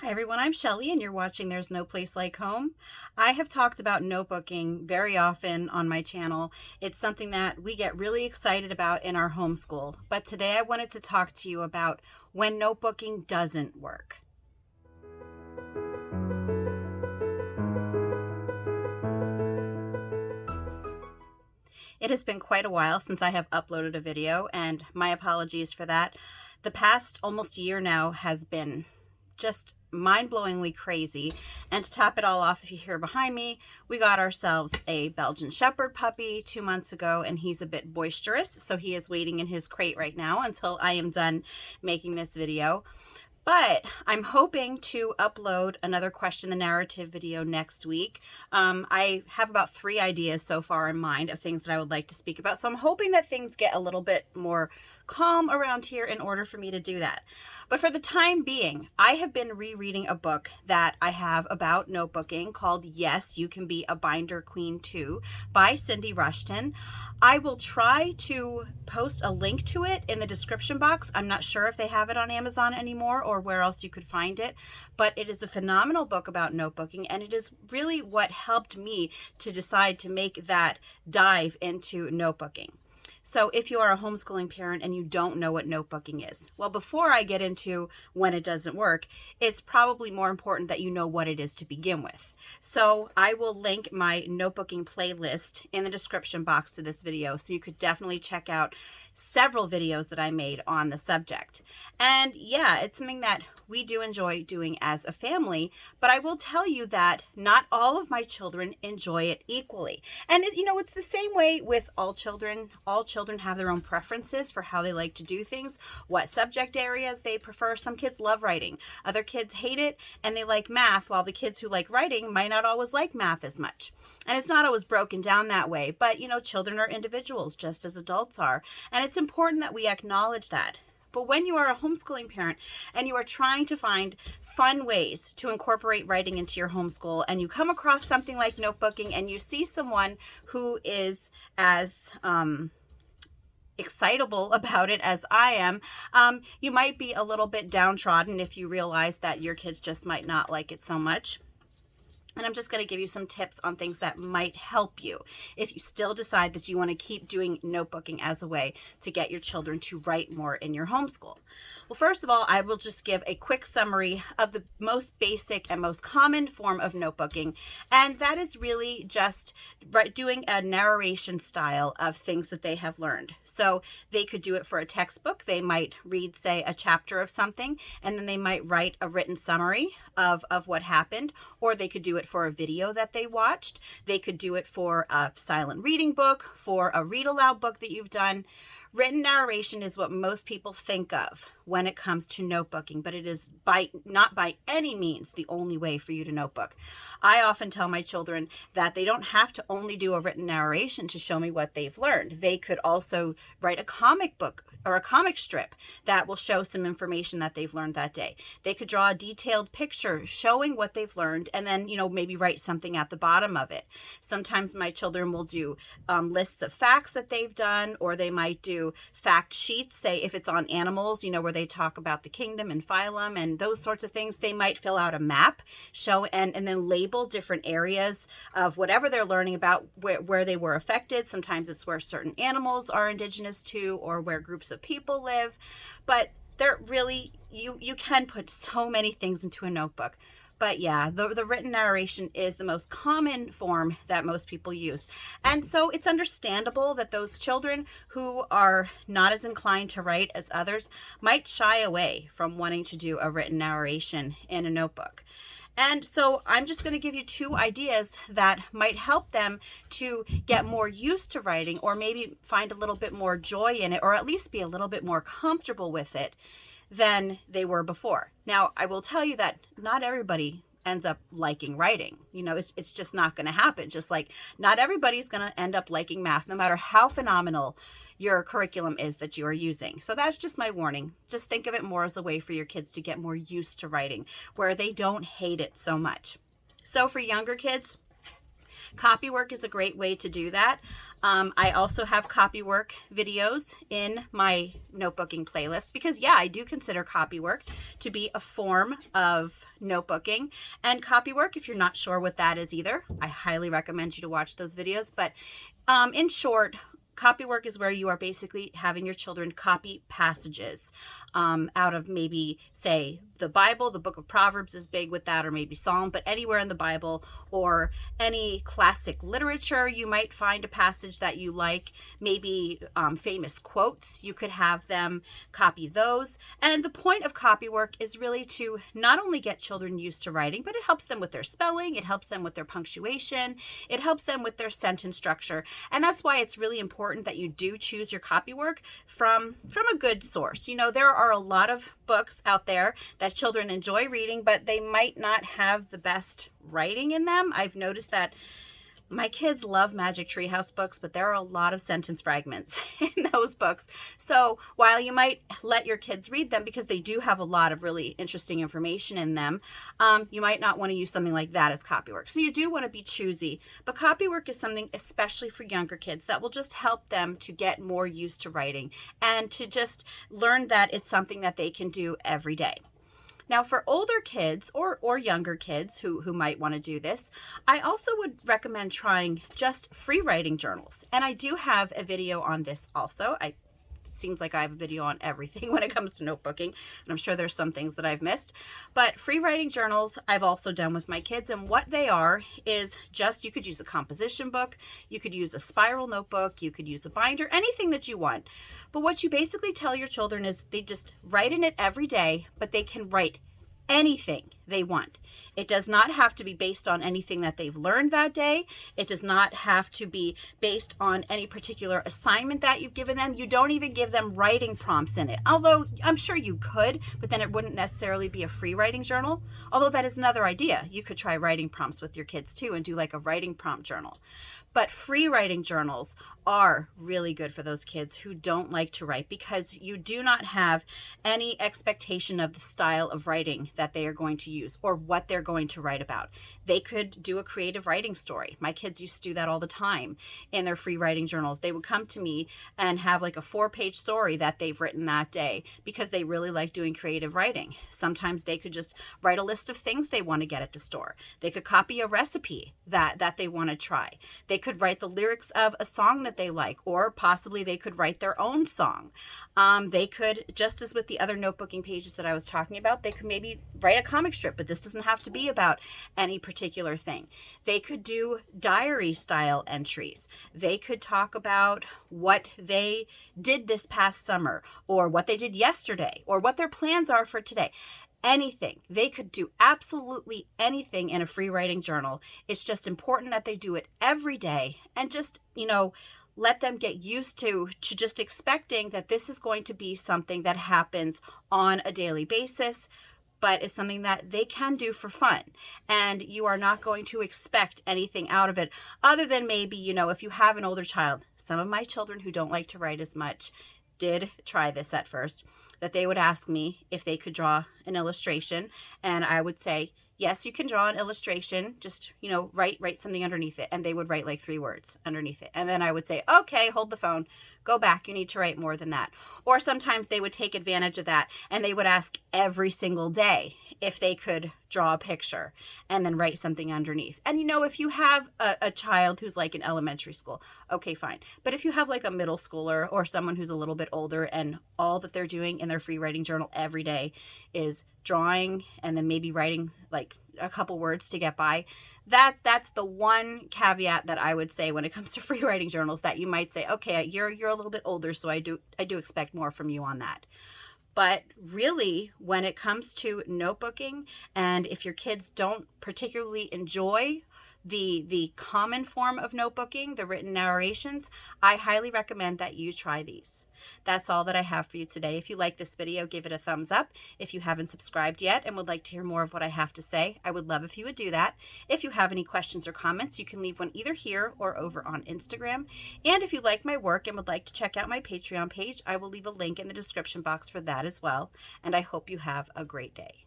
Hi everyone, I'm Shelly and you're watching There's No Place Like Home. I have talked about notebooking very often on my channel. It's something that we get really excited about in our homeschool. But today I wanted to talk to you about when notebooking doesn't work. It has been quite a while since I have uploaded a video, and my apologies for that. The past almost year now has been just mind-blowingly crazy. And to top it all off, if you hear behind me, we got ourselves a Belgian Shepherd puppy 2 months ago, and he's a bit boisterous, so he is waiting in his crate right now until I am done making this video. But I'm hoping to upload another question the narrative video next week. I have about 3 ideas so far in mind of things that I would like to speak about. So I'm hoping that things get a little bit more calm around here in order for me to do that. But for the time being, I have been rereading a book that I have about notebooking called Yes, You Can Be a Binder Queen Too by Cindy Rushton. I will try to post a link to it in the description box. I'm not sure if they have it on Amazon anymore or where else you could find it, but it is a phenomenal book about notebooking, and it is really what helped me to decide to make that dive into notebooking. So if you are a homeschooling parent and you don't know what notebooking is, well, before I get into when it doesn't work, it's probably more important that you know what it is to begin with. So I will link my notebooking playlist in the description box to this video, so you could definitely check out several videos that I made on the subject. And yeah, it's something that we do enjoy doing as a family, but I will tell you that not all of my children enjoy it equally. And it's the same way with all children. All children have their own preferences for how they like to do things, what subject areas they prefer. Some kids love writing, other kids hate it, and they like math, while the kids who like writing might not always like math as much. And it's not always broken down that way, but children are individuals just as adults are, and it's important that we acknowledge that. But when you are a homeschooling parent and you are trying to find fun ways to incorporate writing into your homeschool, and you come across something like notebooking and you see someone who is as excitable about it as I am, you might be a little bit downtrodden if you realize that your kids just might not like it so much. And I'm just going to give you some tips on things that might help you if you still decide that you want to keep doing notebooking as a way to get your children to write more in your homeschool. Well, first of all, I will just give a quick summary of the most basic and most common form of notebooking, and that is really just doing a narration style of things that they have learned. So they could do it for a textbook. They might read, say, a chapter of something, and then they might write a written summary of what happened, or they could do it for a video that they watched. They could do it for a silent reading book, for a read aloud book that you've done. Written narration is what most people think of when it comes to notebooking, but it is not by any means the only way for you to notebook. I often tell my children that they don't have to only do a written narration to show me what they've learned. They could also write a comic book or a comic strip that will show some information that they've learned that day. They could draw a detailed picture showing what they've learned, and then maybe write something at the bottom of it. Sometimes my children will do lists of facts that they've done, or they might do fact sheets, say if it's on animals, where they talk about the kingdom and phylum and those sorts of things. They might fill out a map, show and then label different areas of whatever they're learning about, where they were affected. Sometimes it's where certain animals are indigenous to, or where groups of people live. But they're really, you can put so many things into a notebook. But yeah, the written narration is the most common form that most people use. And so it's understandable that those children who are not as inclined to write as others might shy away from wanting to do a written narration in a notebook. And so I'm just going to give you 2 ideas that might help them to get more used to writing, or maybe find a little bit more joy in it, or at least be a little bit more comfortable with it than they were before. Now, I will tell you that not everybody ends up liking writing. It's just not going to happen. Just like not everybody's going to end up liking math, no matter how phenomenal your curriculum is that you are using. So that's just my warning. Just think of it more as a way for your kids to get more used to writing, where they don't hate it so much. So for younger kids, Copywork is a great way to do that. I also have Copywork videos in my notebooking playlist because, yeah, I do consider Copywork to be a form of notebooking. And Copywork, if you're not sure what that is either, I highly recommend you to watch those videos. But in short, Copywork is where you are basically having your children copy passages out of maybe, say, the Bible. The book of Proverbs is big with that, or maybe Psalm, but anywhere in the Bible or any classic literature, you might find a passage that you like, maybe famous quotes. You could have them copy those. And the point of Copywork is really to not only get children used to writing, but it helps them with their spelling, it helps them with their punctuation, it helps them with their sentence structure. And that's why it's really important that you do choose your copywork from a good source. You know, there are a lot of books out there that children enjoy reading, but they might not have the best writing in them. I've noticed that my kids love Magic Treehouse books, but there are a lot of sentence fragments in those books. So while you might let your kids read them because they do have a lot of really interesting information in them, you might not want to use something like that as copywork. So you do want to be choosy. But copywork is something especially for younger kids that will just help them to get more used to writing and to just learn that it's something that they can do every day. Now, for older kids or younger kids who might want to do this, I also would recommend trying just free writing journals. And I do have a video on this also. It seems like I have a video on everything when it comes to notebooking, and I'm sure there's some things that I've missed. But free writing journals I've also done with my kids, and what they are is just, you could use a composition book, you could use a spiral notebook, you could use a binder, anything that you want. But what you basically tell your children is they just write in it every day, but they can write anything they want. It does not have to be based on anything that they've learned that day. It does not have to be based on any particular assignment that you've given them. You don't even give them writing prompts in it. Although I'm sure you could, but then it wouldn't necessarily be a free writing journal. Although that is another idea. You could try writing prompts with your kids too and do like a writing prompt journal. But free writing journals are really good for those kids who don't like to write because you do not have any expectation of the style of writing that they are going to use or what they're going to write about. They could do a creative writing story. My kids used to do that all the time in their free writing journals. They would come to me and have like a 4-page story that they've written that day because they really like doing creative writing. Sometimes they could just write a list of things they want to get at the store. They could copy a recipe that they want to try. They could write the lyrics of a song that they like, or possibly they could write their own song. They could, just as with the other notebooking pages that I was talking about, they could maybe write a comic strip, but this doesn't have to be about any particular thing. They could do diary style entries. They could talk about what they did this past summer, or what they did yesterday, or what their plans are for today. Anything. They could do absolutely anything in a free writing journal. It's just important that they do it every day and just, let them get used to just expecting that this is going to be something that happens on a daily basis, but it's something that they can do for fun. And you are not going to expect anything out of it other than maybe, if you have an older child. Some of my children who don't like to write as much did try this at first, that they would ask me if they could draw an illustration, and I would say, yes, you can draw an illustration, just, write something underneath it, and they would write like 3 words underneath it. And then I would say, okay, hold the phone, go back, you need to write more than that. Or sometimes they would take advantage of that, and they would ask every single day if they could draw a picture and then write something underneath. And if you have a child who's like in elementary school, okay, fine. But if you have like a middle schooler or someone who's a little bit older and all that they're doing in their free writing journal every day is drawing and then maybe writing like a couple words to get by, that's the one caveat that I would say when it comes to free writing journals, that you might say, okay, you're a little bit older, so I do expect more from you on that. But really, when it comes to notebooking, and if your kids don't particularly enjoy the common form of notebooking, the written narrations, I highly recommend that you try these. That's all that I have for you today. If you like this video, give it a thumbs up. If you haven't subscribed yet and would like to hear more of what I have to say, I would love if you would do that. If you have any questions or comments, you can leave one either here or over on Instagram. And if you like my work and would like to check out my Patreon page, I will leave a link in the description box for that as well. And I hope you have a great day.